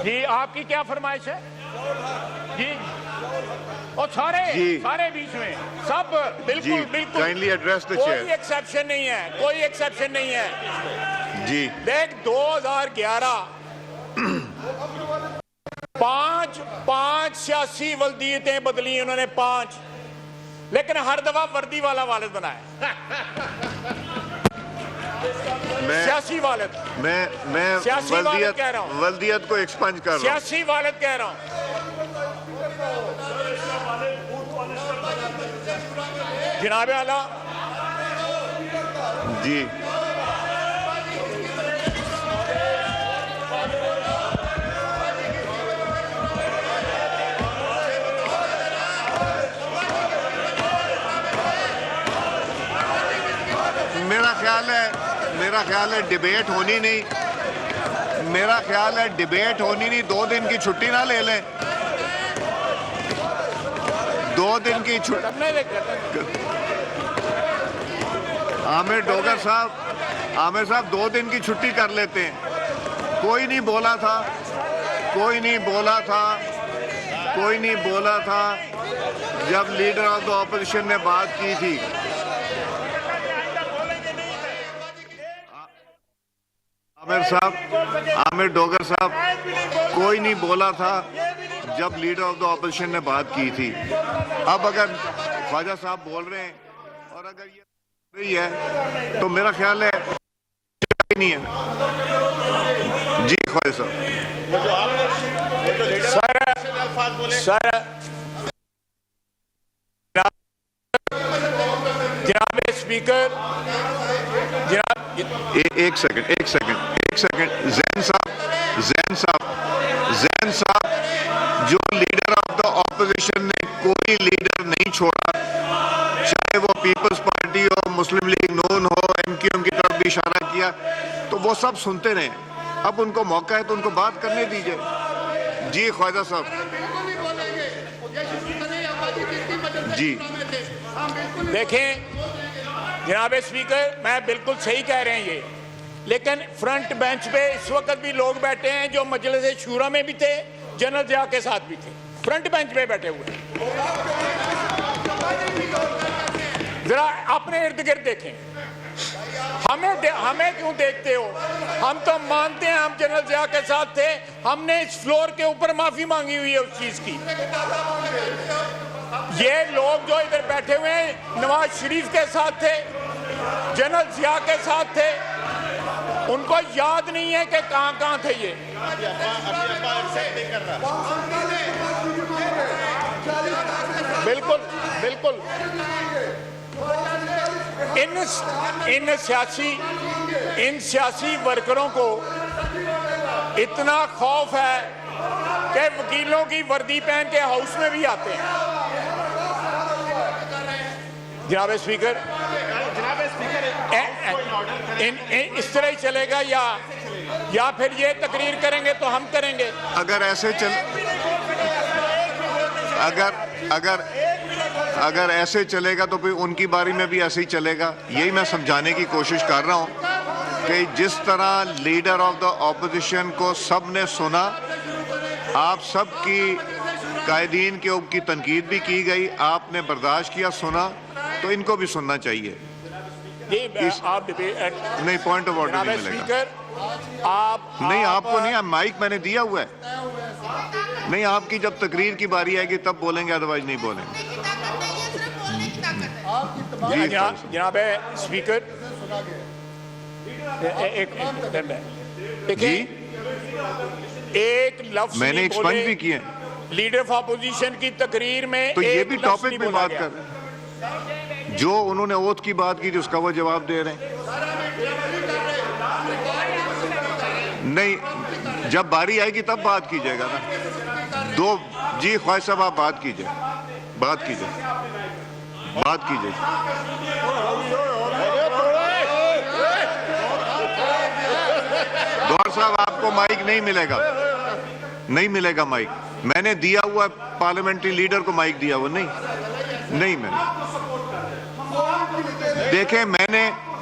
जी आपकी क्या फरमाइश है जी? और सारे बीच में सब बिल्कुल बिल्कुल काइंडली एड्रेस द कोई चेयर। एक्सेप्शन नहीं है, कोई एक्सेप्शन नहीं है जी देख 2011 पांच सियासी वल्दियतें बदली उन्होंने 5, लेकिन हर दफा वर्दी वाला वालिद बनाया। सियासी वालिद, मैं सियासी वालिद कह रहा हूं, वल्दियत को एक्सपंज कर रहा हूं। सियासी वालिद कह रहा हूं। जनाब आला जी मेरा ख्याल है डिबेट होनी नहीं, मेरा ख्याल है डिबेट होनी नहीं। 2 दिन की छुट्टी ना ले लें, 2 दिन की छुट्टी। आमिर डोगर साहब 2 दिन की छुट्टी कर लेते हैं। कोई नहीं बोला था जब लीडर ऑफ द ऑपोजिशन ने बात की थी। आमिर डोगर साहब कोई नहीं बोला था जब लीडर ऑफ द ऑपोजिशन ने बात की थी। अब अगर ख्वाजा साहब बोल रहे हैं और अगर ये रही है तो मेरा ख्याल है नहीं है। जी ख्वाजा सर जनाब स्पीकर, जनाब एक सेकंड जैन साहब जो लीडर ऑफ द ऑपोजिशन ने कोई लीडर नहीं छोड़ा, चाहे वो पीपल्स पार्टी हो, मुस्लिम लीग नून हो, एमक्यूएम की तरफ भी इशारा किया, तो वो सब सुनते रहे। अब उनको मौका है तो उनको बात करने दीजिए। जी ख्वाजा साहब जी देखें जनाब स्पीकर, मैं बिल्कुल सही कह रहे हैं ये, लेकिन फ्रंट बेंच पे इस वक्त भी लोग बैठे हैं जो मजलिस शूरा में भी थे, जनरल जिया के साथ भी थे, फ्रंट बेंच पे बैठे हुए। जरा अपने इर्द गिर्द देखें, हमें क्यों देखते हो? हम तो मानते हैं हम जनरल जिया के साथ थे, हमने इस फ्लोर के ऊपर माफी मांगी हुई है उस चीज की। ये लोग जो इधर बैठे हुए हैं नवाज शरीफ के साथ थे, जनरल जिया के साथ थे, उनको याद नहीं है कि कहां थे ये। बिल्कुल इन सियासी वर्करों को इतना खौफ है कि वकीलों की वर्दी पहन के हाउस में भी आते हैं। जनाब स्पीकर, इस तरह ही चलेगा या फिर ये तकरीर करेंगे तो हम करेंगे? अगर ऐसे चलेगा तो फिर उनकी बारी में भी ऐसे ही चलेगा। यही मैं समझाने की कोशिश कर रहा हूं कि जिस तरह लीडर ऑफ द ऑपोजिशन को सब ने सुना, आप सब की कायदीन के ऊपर की तनकीद भी की गई, आपने बर्दाश्त किया, सुना, तो इनको भी सुनना चाहिए। आप नहीं, पॉइंट ऑफ ऑर्डर नहीं मिलेगा। नहीं, आपको नहीं, माइक मैंने दिया हुआ है। नहीं, आपकी जब तकरीर की बारी आएगी तब बोलेंगे, अदरवाइज नहीं बोलेंगे। जनाब स्पीकर, एक लफ्ज मैंने एक्सपंज भी किए लीडर ऑफ अपोजिशन की तकरीर में, तो ये भी टॉपिक पे बात कर रहे हैं। जो उन्होंने ओथ की बात की थी उसका वो जवाब दे रहे हैं। नहीं, जब बारी आएगी तब बात कीजिएगा ना। जी ख्वाजा साहब, आप बात कीजिए। गौर साहब, आपको माइक नहीं मिलेगा माइक। मैंने दिया हुआ पार्लियामेंट्री लीडर को माइक दिया हुआ नहीं मैंने। देखें,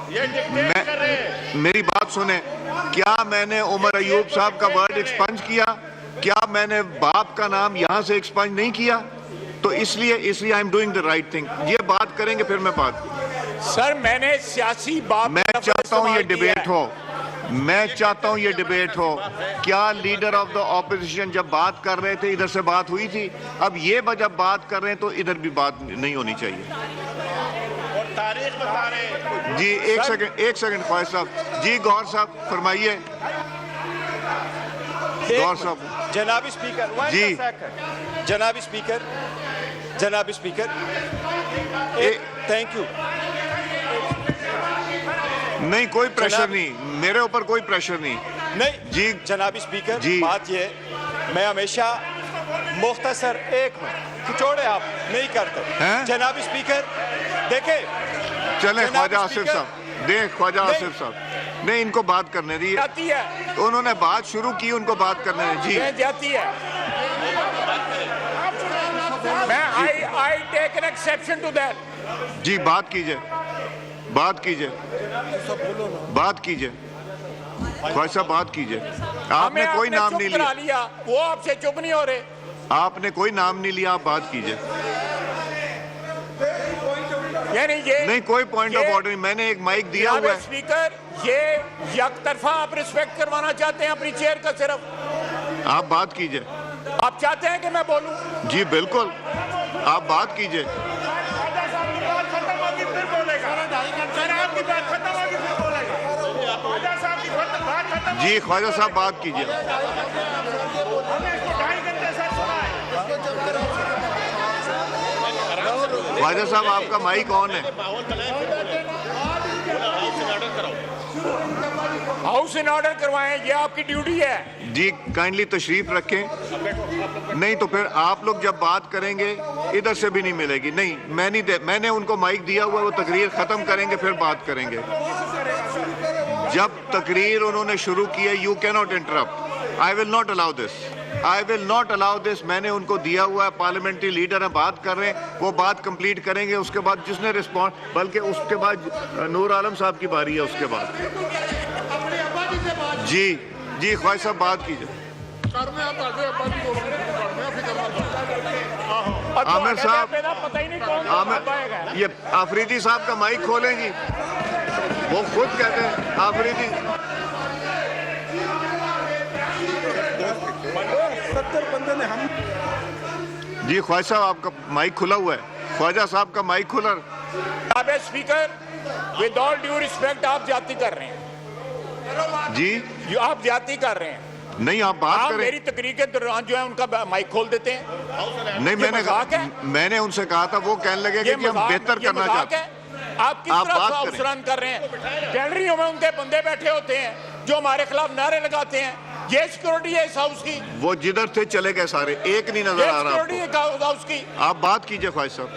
ये डिक्टेट कर रहे हैं। मेरी बात सुने, क्या मैंने उमर अयूब साहब का वर्ड एक्सपंज किया? क्या मैंने बाप का नाम यहाँ से एक्सपंज नहीं किया? तो इसलिए I am doing the right thing. ये बात करेंगे फिर मैं बात। सर मैंने सियासी बात, मैं चाहता हूँ ये डिबेट हो, मैं चाहता हूँ ये डिबेट हो। क्या लीडर ऑफ द ऑपोजिशन जब बात कर रहे थे इधर से बात हुई थी? अब ये जब बात कर रहे हैं तो इधर भी बात नहीं होनी चाहिए। और तारीख बता रहे हैं। जी एक सेकंड ख्वाहिश साहब जी, गौर साहब फरमाइए। गौर साहब। जनाब स्पीकर जी। जनाब स्पीकर थैंक यू। नहीं, कोई प्रेशर नहीं, मेरे ऊपर कोई प्रेशर नहीं। नहीं जी जनाब स्पीकर जी। बात ये, मैं हमेशा मुख्तसर एक मिनट खिचौड़े आप नहीं करते हैं? जनाब स्पीकर देखे, चले जनाब ख्वाजा आसिफ स्पीकर। साहब, देख ख्वाजा नहीं। आसिफ साहब, नहीं इनको बात करने दी। जाती है, उन्होंने बात शुरू की, उनको बात करने दी। जी ये जाती है। मैं I take an exception to that. जी, बात कीजिए, बात कीजिए, बात कीजिए ख्वाजा साहब, बात कीजिए। आपने कोई नाम नहीं लिया, लिया, वो आपसे चुप नहीं हो रहे। आपने कोई नाम नहीं लिया, आप बात कीजिए। यानी ये नहीं, कोई पॉइंट ऑफ ऑर्डर नहीं, मैंने एक माइक दिया हुआ है। स्पीकर, ये यकतरफा आप रिस्पेक्ट करवाना चाहते हैं अपनी चेयर का सिर्फ। आप बात कीजिए। आप चाहते हैं कि मैं बोलूं? जी बिल्कुल, आप बात कीजिए। जी ख्वाजा साहब, बात कीजिए। ख्वाजा साहब, आपका माइक ऑन है। हाउस इन ऑर्डर करवाएं, ये आपकी ड्यूटी है। जी काइंडली तशरीफ रखें। नहीं तो फिर आप लोग जब बात करेंगे इधर से भी नहीं मिलेगी। नहीं, मैंने उनको माइक दिया हुआ है, वो तकरीर खत्म करेंगे फिर बात करेंगे। जब तकरीर उन्होंने शुरू की है, you can not interrupt. I will not allow this, I will not allow this. मैंने उनको दिया हुआ है, पार्लियामेंट्री लीडर है, बात कर रहे हैं, वो बात कंप्लीट करेंगे। उसके बाद जिसने रिस्पॉन्स, बल्कि उसके बाद नूर आलम साहब की बारी है उसके बाद। जी जी ख्वाजा साहब, बात कीजिए। आमिर साहब, पता ही नहीं कौन आमिर, ये आफरीदी साहब का माइक खोलेंगी, वो खुद कहते हैं आफरीदी। 70 बंदे ने हम। जी ख्वाजा साहब, आपका माइक खुला हुआ है। ख्वाजा साहब का माइक खुला। Speaker, with all due respect, आप जाती कर रहे हैं। जी आप जाती कर रहे हैं। नहीं, आप बात आप करें। मेरी तकरीर के दौरान जो है उनका माइक खोल देते हैं। नहीं, मजाक है? मैंने उनसे कहा था, वो कहने लगे कि हम बेहतर करना चाहते हैं। आप किस तरह से हाउस रन कर रहे हैं? गैलरियों में उनके बंदे बैठे होते हैं जो हमारे खिलाफ नारे लगाते हैं। ये सिक्योरिटी है इस हाउस की। वो जिधर थे चले गए सारे, एक नहीं नजर आ रहा आपको। सिक्योरिटी है हाउस की। आप बात कीजिए ख्वाजा साहब।